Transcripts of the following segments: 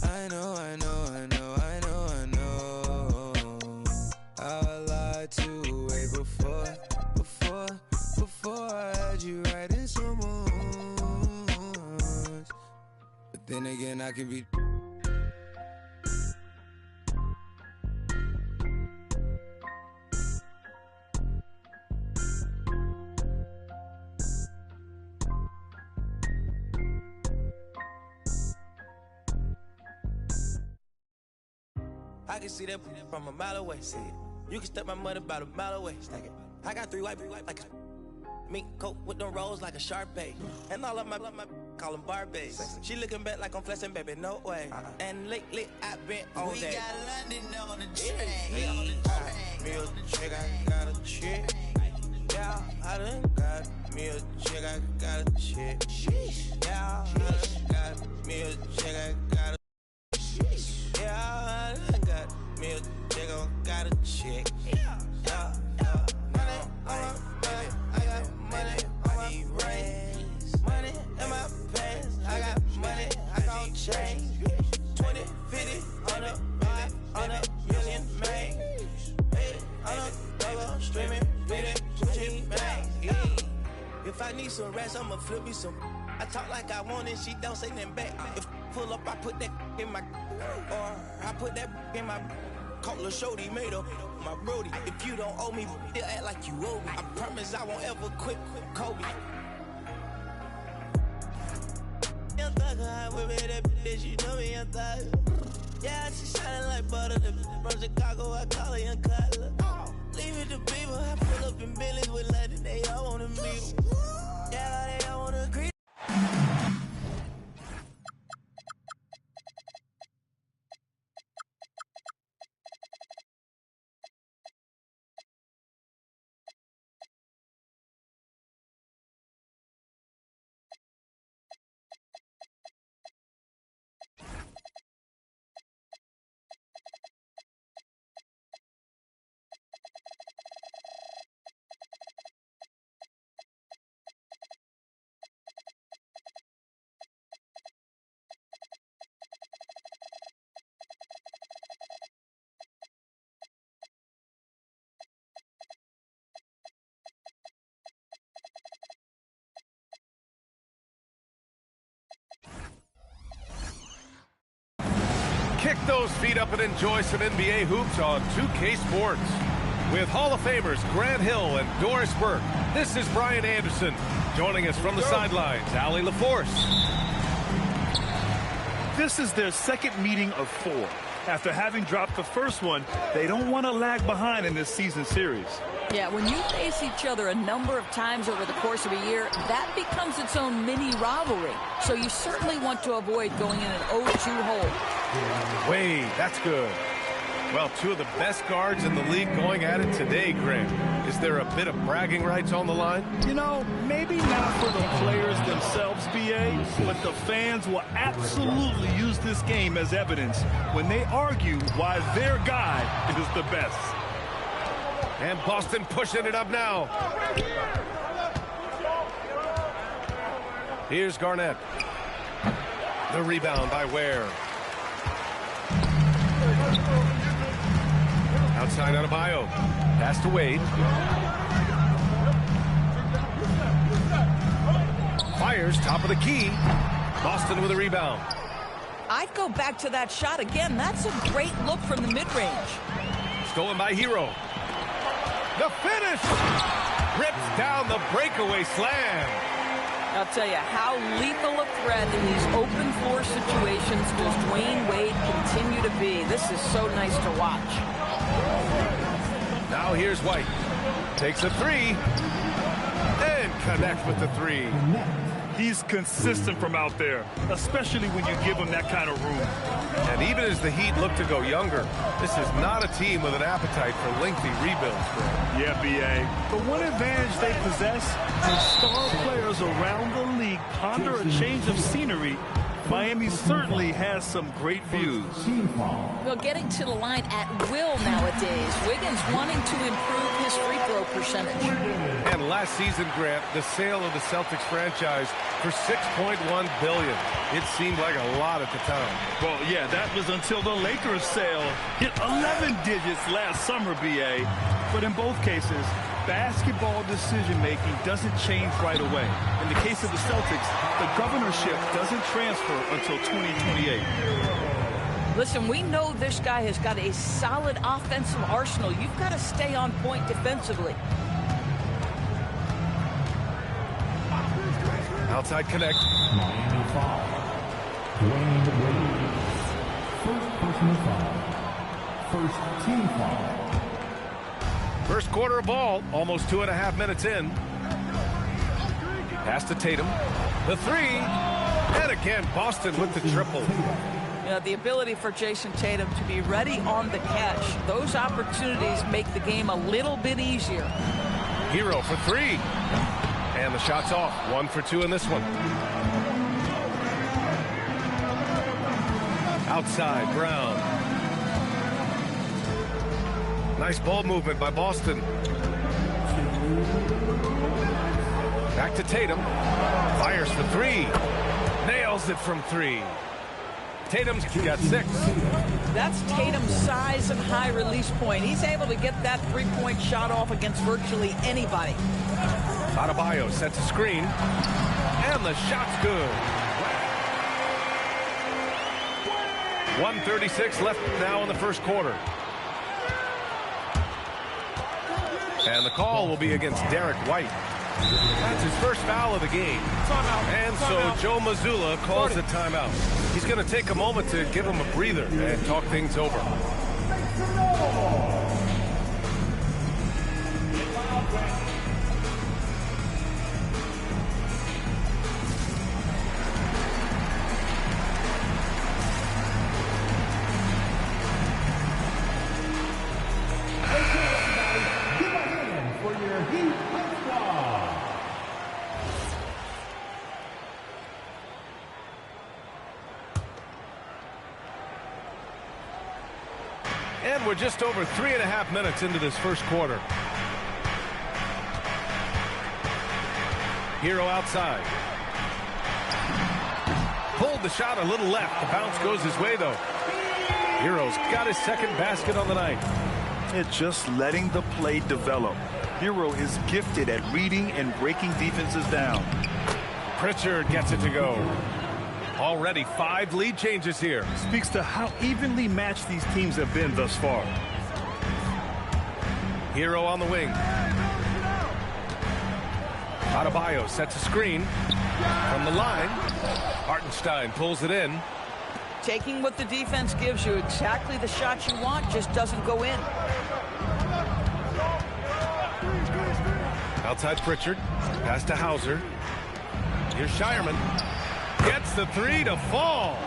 I know, I know, I know, I know, I know. I lied to way before I had you right in someone. But then again, I can be. I can see that from a mile away. See it. You can step my money about a mile away. Stack it. I got three white like a mink coat with them rolls like a Sharpay. And all of my call them Barbies. She looking back like I'm flexing, baby, no way. And lately I've been on we that. We got London on the train. Me a chick, I got a chick. Yeah, I done got me a chick, I got a chick. Yeah, I done got me a chick, I got a chick. Yeah, I done got me a chick, I got a chick. Yeah. Money on my baby, I got money on my brain. Money in my pants, I got money, I gon' change. 20, 50, on a million, man. 80, on a double, streaming, beating, Gucci, bang. If I need some rats, I'ma flip me some. I talk like I want it, she don't say nothing back. If pull up, I put that in my, or I put that in my. Call a shorty made up my brody. If you don't owe me, they'll act like you owe me. I promise I won't ever quit Kobe. Young thugger, I whip it that bitch, you know me, young thugger. Yeah, she shining like butter. The from Chicago, I call her Young Cutler. Leave it to people, I pull up in Billy's with London, they all wanna meet. Yeah, they all wanna agree. Kick those feet up and enjoy some NBA hoops on 2K Sports. With Hall of Famers Grant Hill and Doris Burke, this is Brian Anderson. Joining us from the sidelines, Allie LaForce. This is their second meeting of 4. After having dropped the first one, they don't want to lag behind in this season series. Yeah, when you face each other a number of times over the course of a year, that becomes its own mini rivalry. So you certainly want to avoid going in an 0-2 hole. Wait, that's good. Well, two of the best guards in the league going at it today, Grant. Is there a bit of bragging rights on the line? You know, maybe not for the players themselves, BA, but the fans will absolutely use this game as evidence when they argue why their guy is the best. And Boston pushing it up now. Here's Garnett. The rebound by Ware. Outside Adebayo. Pass to Wade. Fires top of the key. Boston with a rebound. I'd go back to that shot again. That's a great look from the mid-range. Stolen by Hero. The finish! Rips down the breakaway slam. I'll tell you, how lethal a threat in these open floor situations does Dwayne Wade continue to be. This is so nice to watch. Now here's White. Takes a three. And connects with the three. He's consistent from out there, especially when you give him that kind of room. And even as the Heat look to go younger, this is not a team with an appetite for lengthy rebuilds, Grant. Yeah, B.A. The one advantage they possess is star players around the league ponder a change of scenery Miami certainly has some great views. Well, getting to the line at will nowadays. Wiggins wanting to improve his free throw percentage. And last season, Grant, the sale of the Celtics franchise for $6.1 billion. It seemed like a lot at the time. Well, yeah, that was until the Lakers sale hit 11 digits last summer, BA. But in both cases, basketball decision-making doesn't change right away. In the case of the Celtics, the governorship doesn't transfer until 2028. Listen, we know this guy has got a solid offensive arsenal. You've got to stay on point defensively. Outside connect. Miami foul. Dwayne Wade. First personal foul. First team foul. First quarter of ball, almost 2.5 minutes in. Pass to Tatum. The three. And again, Boston with the triple. You know, the ability for Jason Tatum to be ready on the catch. Those opportunities make the game a little bit easier. Hero for three. And the shot's off. 1 for 2 in this one. Outside, Brown. Nice ball movement by Boston. Back to Tatum. Fires the three. Nails it from 3. Tatum's got 6. That's Tatum's size and high release point. He's able to get that three-point shot off against virtually anybody. Adebayo sets a screen. And the shot's good. 1:36 left now in the first quarter. And the call will be against Derek White. That's his first foul of the game. And so Joe Mazzulla calls a timeout. He's going to take a moment to give him a breather and talk things over. And we're just over 3.5 minutes into this first quarter. Hero outside. Pulled the shot a little left. The bounce goes his way, though. Hero's got his second basket on the night. It's just letting the play develop. Hero is gifted at reading and breaking defenses down. Pritchard gets it to go. Already 5 lead changes here. Speaks to how evenly matched these teams have been thus far. Hero on the wing. Adebayo sets a screen from the line. Hartenstein pulls it in. Taking what the defense gives you, exactly the shot you want, just doesn't go in. Outside Pritchard. Pass to Hauser. Here's Shireman. Gets the three to fall.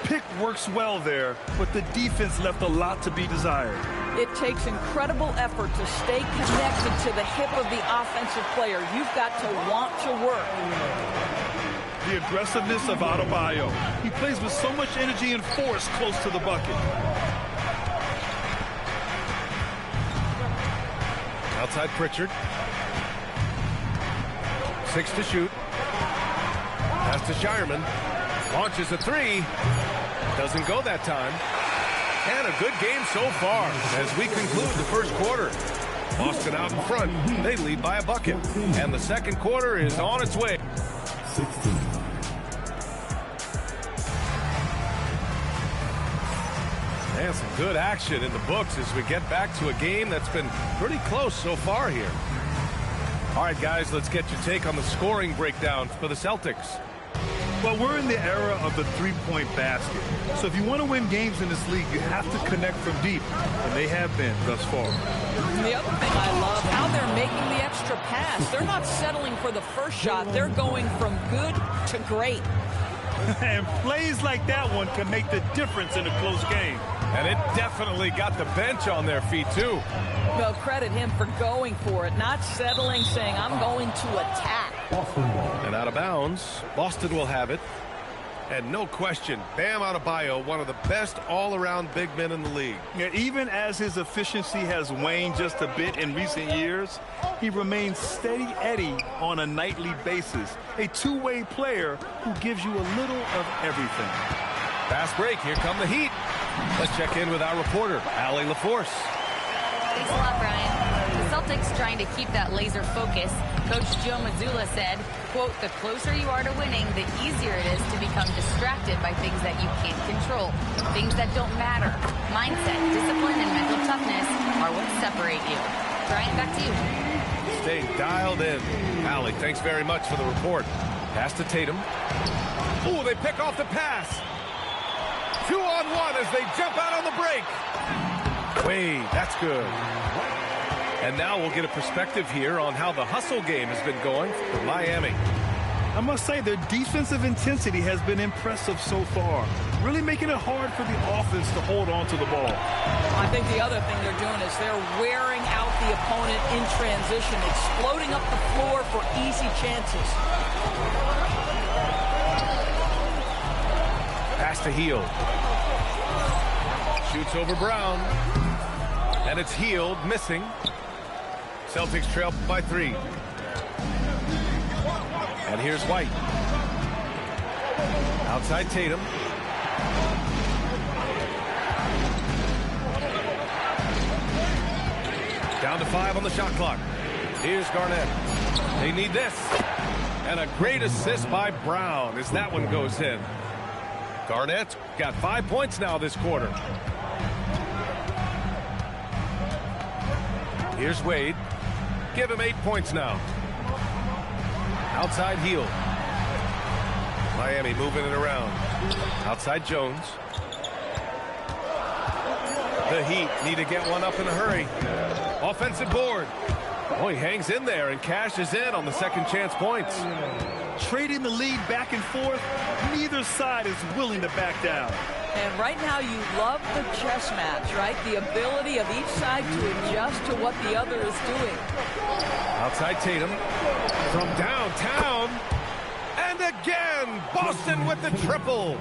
Pick works well there, but the defense left a lot to be desired. It takes incredible effort to stay connected to the hip of the offensive player. You've got to want to work. The aggressiveness of Adebayo. He plays with so much energy and force close to the bucket. Outside Pritchard. 6 to shoot. Pass to Shireman. Launches a three. Doesn't go that time. And a good game so far as we conclude the first quarter. Boston out in front. They lead by a bucket. And the second quarter is on its way. 16. And some good action in the books as we get back to a game that's been pretty close so far here. All right, guys, let's get your take on the scoring breakdown for the Celtics. Well, we're in the era of the three-point basket. So if you want to win games in this league, you have to connect from deep, and they have been thus far. And the other thing I love, how they're making the extra pass. They're not settling for the first shot. They're going from good to great. And plays like that one can make the difference in a close game. And it definitely got the bench on their feet, too. Well, credit him for going for it, not settling, saying, I'm going to attack. And out of bounds, Boston will have it. And no question, Bam Adebayo, one of the best all-around big men in the league. Yeah, even as his efficiency has waned just a bit in recent years, he remains steady Eddie on a nightly basis. A two-way player who gives you a little of everything. Fast break. Here come the Heat. Let's check in with our reporter, Allie LaForce. Thanks a lot, Brian. The Celtics trying to keep that laser focus. Coach Joe Mazzulla said, quote, "The closer you are to winning, the easier it is to become distracted by things that you can't control, things that don't matter. Mindset, discipline, and mental toughness are what separate you." Brian, back to you. Staying dialed in. Allie, thanks very much for the report. Pass to Tatum. Ooh, they pick off the pass. 2-on-1 as they jump out on the break. Wade, that's good. And now we'll get a perspective here on how the hustle game has been going for Miami. I must say their defensive intensity has been impressive so far, really making it hard for the offense to hold on to the ball. I think the other thing they're doing is they're wearing out the opponent in transition, exploding up the floor for easy chances. Pass to Hield. Shoots over Brown. And it's Hield missing. Celtics trail by 3. And here's White. Outside Tatum. Down to 5 on the shot clock. Here's Garnett. They need this. And a great assist by Brown as that one goes in. Garnett's got 5 points now this quarter. Here's Wade. Give him 8 points now. Outside Hield. Miami moving it around. Outside Jones. The Heat need to get one up in a hurry. Offensive board. Oh, he hangs in there and cashes in on the second chance points. Trading the lead back and forth, neither side is willing to back down. And right now you love the chess match, right? The ability of each side to adjust to what the other is doing. Outside Tatum. From downtown. And again, Boston with the triple.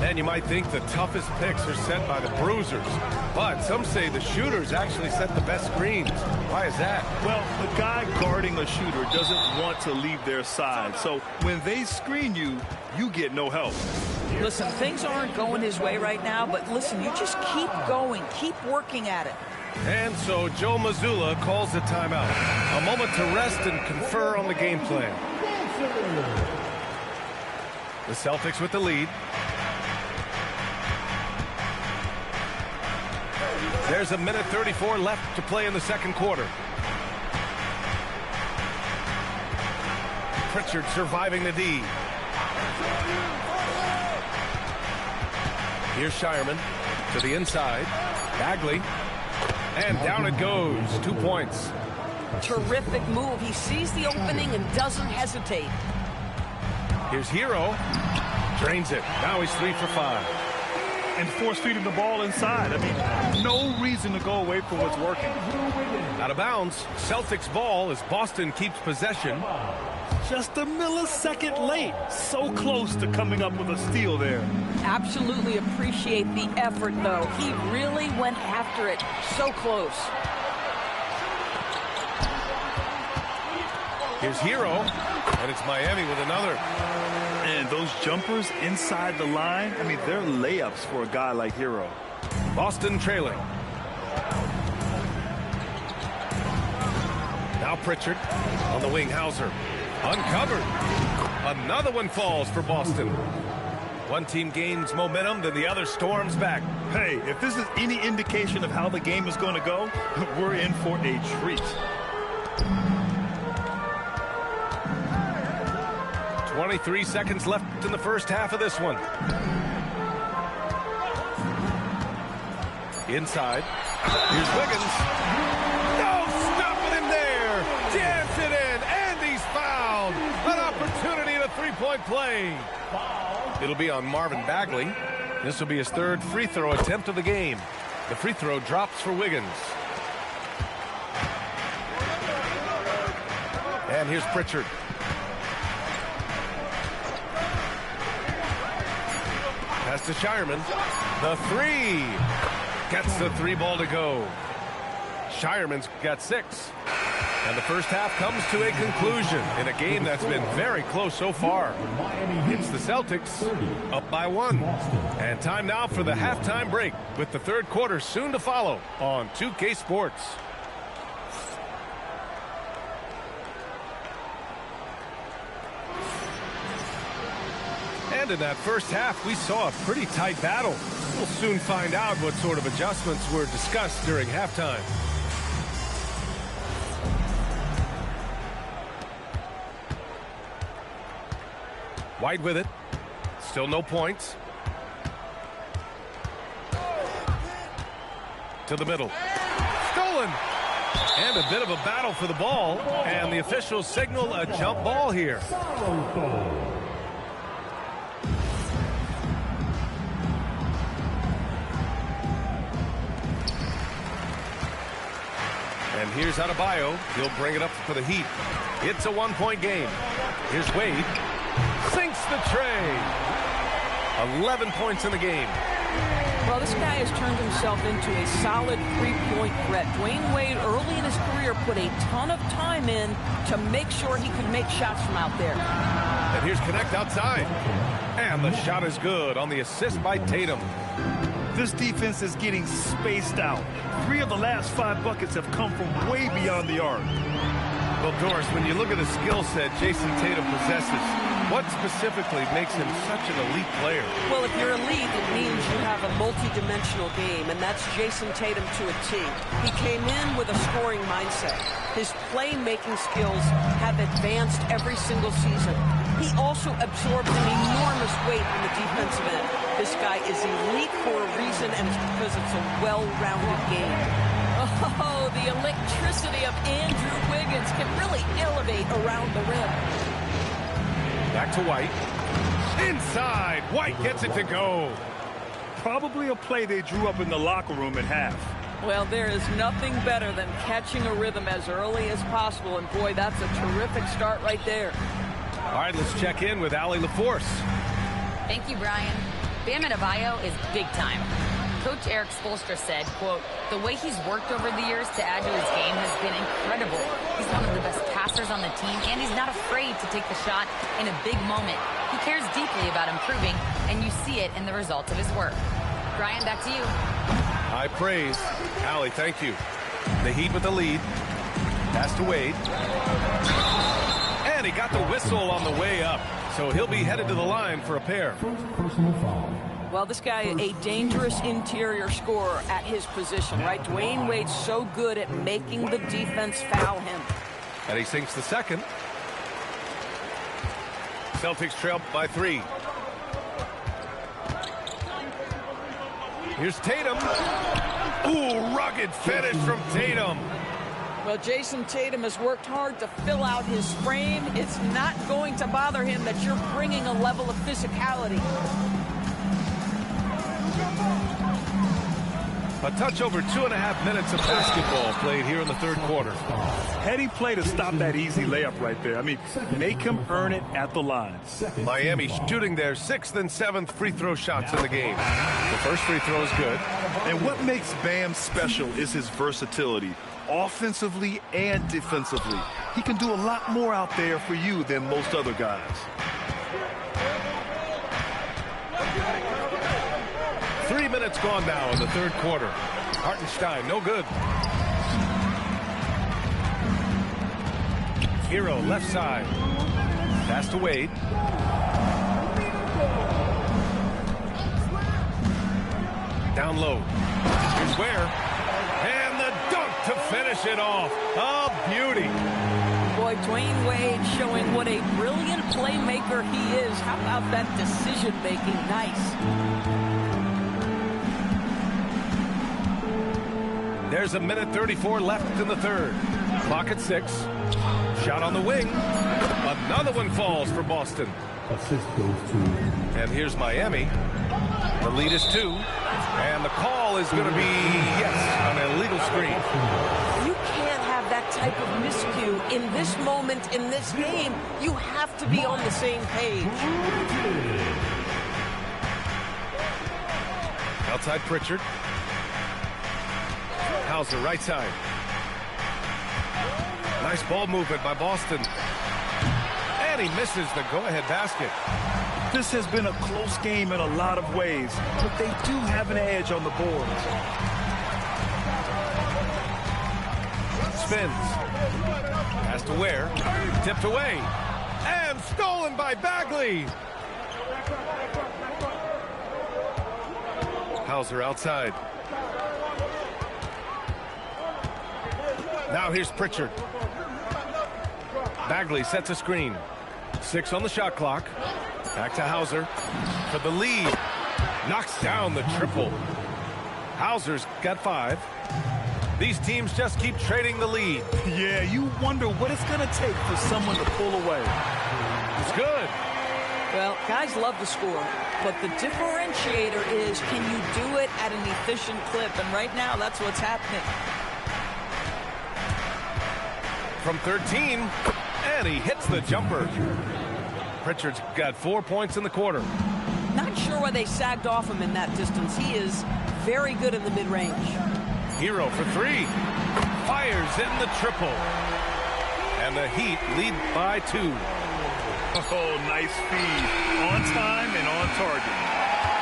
And you might think the toughest picks are set by the bruisers. But some say the shooters actually set the best screens. Why is that? Well, the guy guarding a shooter doesn't want to leave their side. So when they screen you, you get no help. Listen, things aren't going his way right now, but listen, you just keep going, keep working at it. And so Joe Mazzulla calls the timeout. A moment to rest and confer on the game plan. The Celtics with the lead. There's 1:34 left to play in the second quarter. Pritchard surviving the D. Here's Shireman to the inside. Bagley. And down it goes. 2 points. Terrific move. He sees the opening and doesn't hesitate. Here's Hero. Drains it. Now he's 3 for 5. And force-feeding the ball inside. I mean, no reason to go away from what's working. Out of bounds. Celtics ball as Boston keeps possession. Just a millisecond late. So close to coming up with a steal there. Absolutely appreciate the effort, though. He really went after it. So close. Here's Hero. And it's Miami with another. And those jumpers inside the line, I mean, they're layups for a guy like Hero. Boston trailing. Now Pritchard on the wing. Hauser uncovered. Another one falls for Boston. One team gains momentum, then the other storms back. Hey, if this is any indication of how the game is going to go, we're in for a treat. 23 seconds left in the first half of this one. Inside. Here's Wiggins. No, stopping him there. Jams it in, and he's fouled. An opportunity at a three-point play. It'll be on Marvin Bagley. This will be his third free throw attempt of the game. The free throw drops for Wiggins. And here's Pritchard. Pass to Shireman. The three. Gets the three ball to go. Shireman's got 6. And the first half comes to a conclusion in a game that's been very close so far. It's the Celtics up by 1. And time now for the halftime break with the third quarter soon to follow on 2K Sports. And in that first half, we saw a pretty tight battle. We'll soon find out what sort of adjustments were discussed during halftime. White with it. Still no points. To the middle. Stolen. And a bit of a battle for the ball. And the officials signal a jump ball here. And here's Adebayo. He'll bring it up for the Heat. It's a 1-point game. Here's Wade. Sinks the tray. 11 points in the game. Well, this guy has turned himself into a solid three-point threat. Dwayne Wade, early in his career, put a ton of time in to make sure he could make shots from out there. And here's Connect outside. And the shot is good on the assist by Tatum. This defense is getting spaced out. 3 of the last 5 buckets have come from way beyond the arc. Well, Doris, when you look at the skill set Jason Tatum possesses, what specifically makes him such an elite player? Well, if you're elite, it means you have a multi-dimensional game, and that's Jason Tatum to a T. He came in with a scoring mindset. His playmaking skills have advanced every single season. He also absorbs an enormous weight on the defensive end. This guy is elite for a reason, and it's because it's a well-rounded game. Oh, the electricity of Andrew Wiggins can really elevate around the rim. Back to White. Inside. White gets it to go. Probably a play they drew up in the locker room at half. Well, there is nothing better than catching a rhythm as early as possible. And, boy, that's a terrific start right there. All right, let's check in with Allie LaForce. Thank you, Brian. Bam Adebayo is big time. Coach Eric Spoelstra said, quote, the way he's worked over the years to add to his game has been incredible. He's one of the best passers on the team, and he's not afraid to take the shot in a big moment. He cares deeply about improving, and you see it in the results of his work. Brian, back to you. High praise. Allie, thank you. The Heat with the lead. Pass to Wade. And he got the whistle on the way up, so he'll be headed to the line for a pair. Personal foul. Well, this guy, a dangerous interior scorer at his position, right? Dwayne Wade's so good at making the defense foul him. And he sinks the second. Celtics trail by 3. Here's Tatum. Ooh, rugged finish from Tatum. Well, Jason Tatum has worked hard to fill out his frame. It's not going to bother him that you're bringing a level of physicality. A touch over 2.5 minutes of basketball played here in the third quarter. Heady play to stop that easy layup right there. I mean, make him earn it at the line. Miami shooting their 6th and 7th free throw shots in the game. The first free throw is good. And what makes Bam special is his versatility, offensively and defensively. He can do a lot more out there for you than most other guys. 3 minutes gone now in the third quarter. Hartenstein, no good. Hero, left side. Pass to Wade. Down low. Here's Ware. And the dunk to finish it off. A beauty. Boy, Dwayne Wade showing what a brilliant playmaker he is. How about that decision-making? Nice. There's 1:34 left in the third. Clock at 6. Shot on the wing. Another one falls for Boston. Assist goes to. And here's Miami. The lead is 2. And the call is going to be, yes, an illegal screen. You can't have that type of miscue in this moment, in this game. You have to be on the same page. Outside Pritchard. Hauser, right side. Nice ball movement by Boston. And he misses the go-ahead basket. This has been a close game in a lot of ways, but they do have an edge on the boards. Spins. Pass to Ware. Tipped away. And stolen by Bagley. Hauser outside. Now here's Pritchard. Bagley sets a screen. 6 on the shot clock. Back to Hauser for the lead. Knocks down the triple. Hauser's got 5. These teams just keep trading the lead. Yeah, you wonder what it's going to take for someone to pull away. It's good. Well, guys love to score, but the differentiator is, can you do it at an efficient clip? And right now, that's what's happening. From 13, and he hits the jumper. Pritchard's got 4 points in the quarter. Not sure why they sagged off him in that distance. He is very good in the mid-range. Hero for 3. Fires in the triple. And the Heat lead by 2. Oh, nice feed. On time and on target.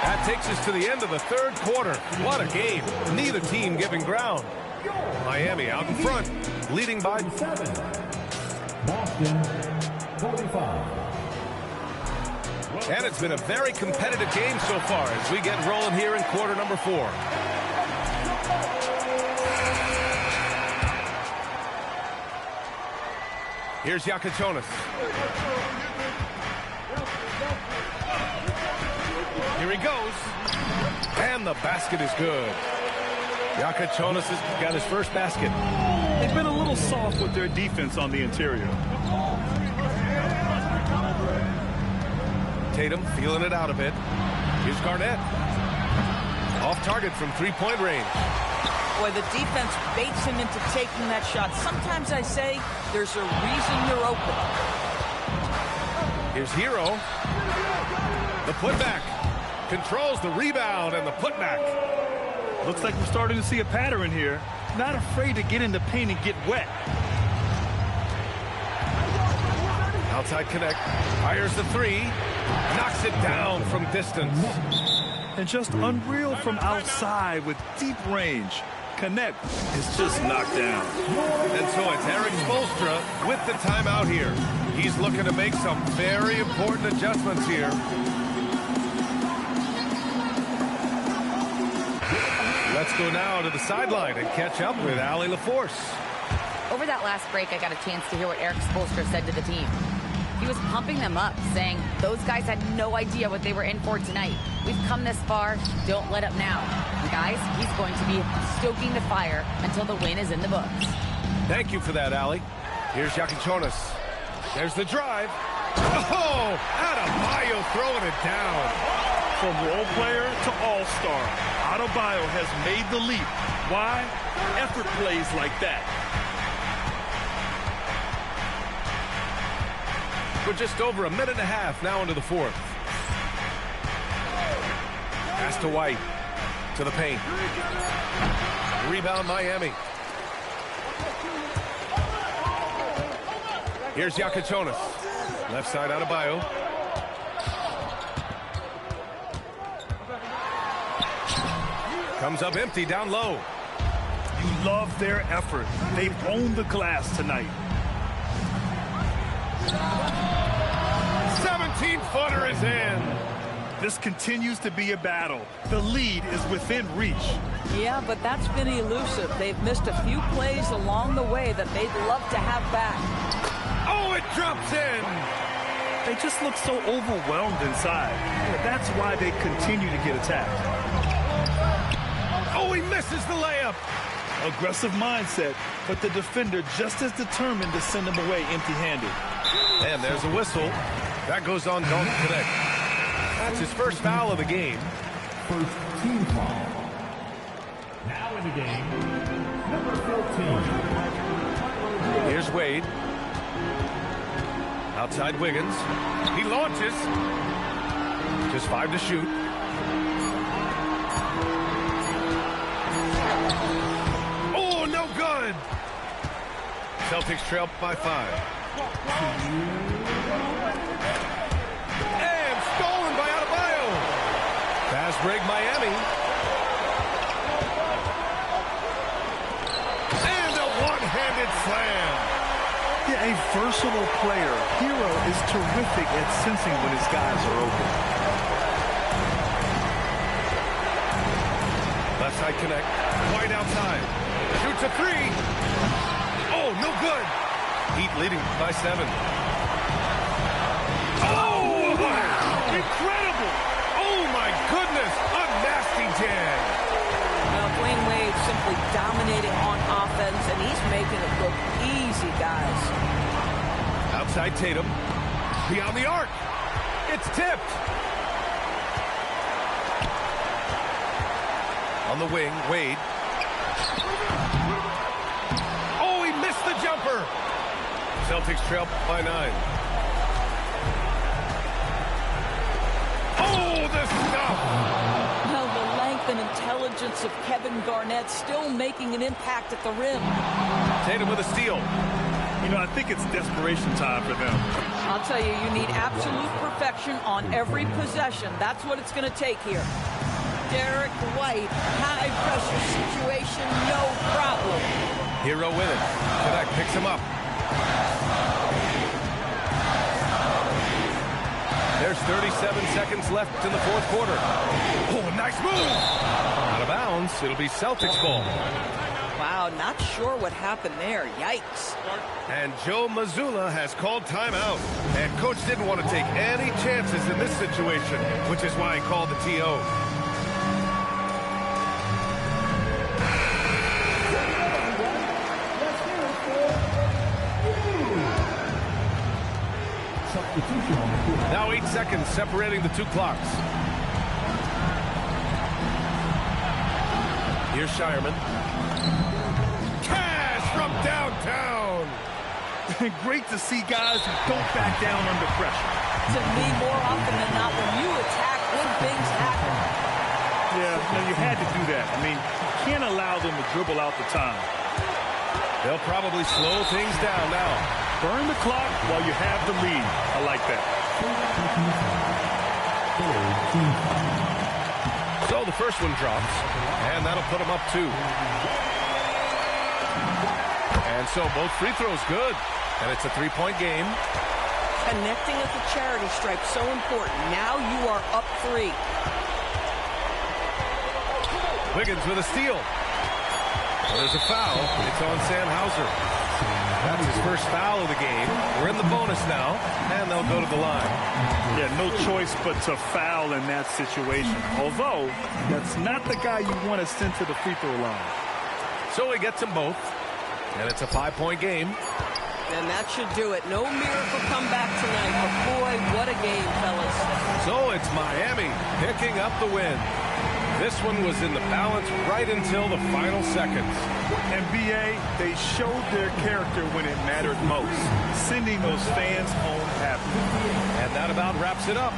That takes us to the end of the third quarter. What a game. Neither team giving ground. Miami out in front, leading by 7. Boston, 45. And it's been a very competitive game so far as we get rolling here in quarter number 4. Here's Yakatonis. Here he goes. And the basket is good. Yakatonis has got his first basket. They've been a little soft with their defense on the interior. Tatum feeling it out a bit. Here's Garnett. Off target from 3-point range. Boy, the defense baits him into taking that shot. Sometimes I say there's a reason you're open. Here's Hero. The putback. Controls the rebound and the putback. Looks like we're starting to see a pattern here. Not afraid to get in the paint and get wet. Outside Connect. Fires the 3. Knocks it down from distance. And just unreal from outside with deep range. Connect is just knocked down. And so it's Erik Spoelstra with the timeout here. He's looking to make some very important adjustments here. Let's go now to the sideline and catch up with Allie LaForce. Over that last break, I got a chance to hear what Erik Spoelstra said to the team. He was pumping them up, saying those guys had no idea what they were in for tonight. We've come this far, don't let up now. And guys, he's going to be stoking the fire until the win is in the books. Thank you for that, Allie. Here's Yakatonis. There's the drive. Oh, Adebayo throwing it down. From role player to all-star, Adebayo has made the leap. Why? Effort plays like that. We're just over a minute and a half now into the fourth. Pass to White. To the paint. Rebound Miami. Here's Yakatonis. Left side Adebayo. Comes up empty down low. You love their effort. They've owned the glass tonight. 17-footer is in. This continues to be a battle. The lead is within reach. Yeah, but that's been elusive. They've missed a few plays along the way that they'd love to have back. Oh, it drops in. They just look so overwhelmed inside. That's why they continue to get attacked. Oh, he misses the layup. Aggressive mindset, but the defender just as determined to send him away empty-handed. And there's a whistle. That goes on Dalton Connect. That's his first foul of the game. First team foul. Now in the game, number 14. Here's Wade. Outside Wiggins. He launches. Just 5 to shoot. Celtics trail by 5. And stolen by Adebayo. Fast break Miami. And a one-handed slam. Yeah, a versatile player. Hero is terrific at sensing when his guys are open. Left side connect. White outside. Shoots a 3. Oh, no good. Heat leading by 7. Oh, wow. Incredible. Oh, my goodness. A nasty jam. Well, Dwayne Wade simply dominating on offense, and he's making it look easy, guys. Outside Tatum. Beyond the arc. It's tipped. On the wing, Wade. Oh, he missed the jumper. Celtics trail by 9. Oh, the stuff. Well, the length and intelligence of Kevin Garnett still making an impact at the rim. Tatum with a steal. You know, I think it's desperation time for them. I'll tell you, you need absolute perfection on every possession. That's what it's going to take here. Derek White, high-pressure situation, no problem. Hero with it. Connect picks him up. There's 37 seconds left in the fourth quarter. Oh, nice move. Out of bounds. It'll be Celtics ball. Wow, not sure what happened there. Yikes. And Joe Mazzulla has called timeout. And coach didn't want to take any chances in this situation, which is why he called the TO. Now 8 seconds separating the two clocks. Here's Shireman. Cash from downtown. Great to see guys who don't back down under pressure. To me, more often than not, when you attack, good things happen. Yeah, you had to do that. I mean, you can't allow them to dribble out the time. They'll probably slow things down now. Burn the clock while you have the lead. I like that. So the first one drops, and that'll put them up 2. And so both free throws good, and it's a 3-point game. Connecting at the charity stripe, so important. Now you are up 3. Wiggins with a steal. Well, there's a foul. It's on Sam Hauser. That's his first foul of the game. We're in the bonus now, and they'll go to the line. Yeah, no choice but to foul in that situation. Although, that's not the guy you want to send to the free throw line. So he gets them both, and it's a 5-point game. And that should do it. No miracle comeback tonight, but boy, what a game, fellas. So it's Miami picking up the win. This one was in the balance right until the final seconds. And B.A., they showed their character when it mattered most, sending those fans home happy. And that about wraps it up.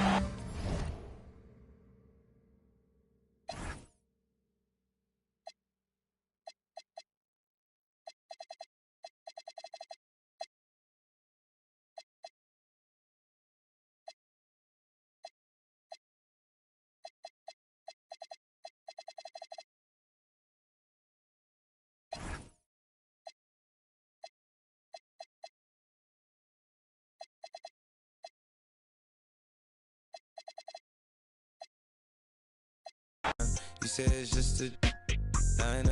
You say it's just a I know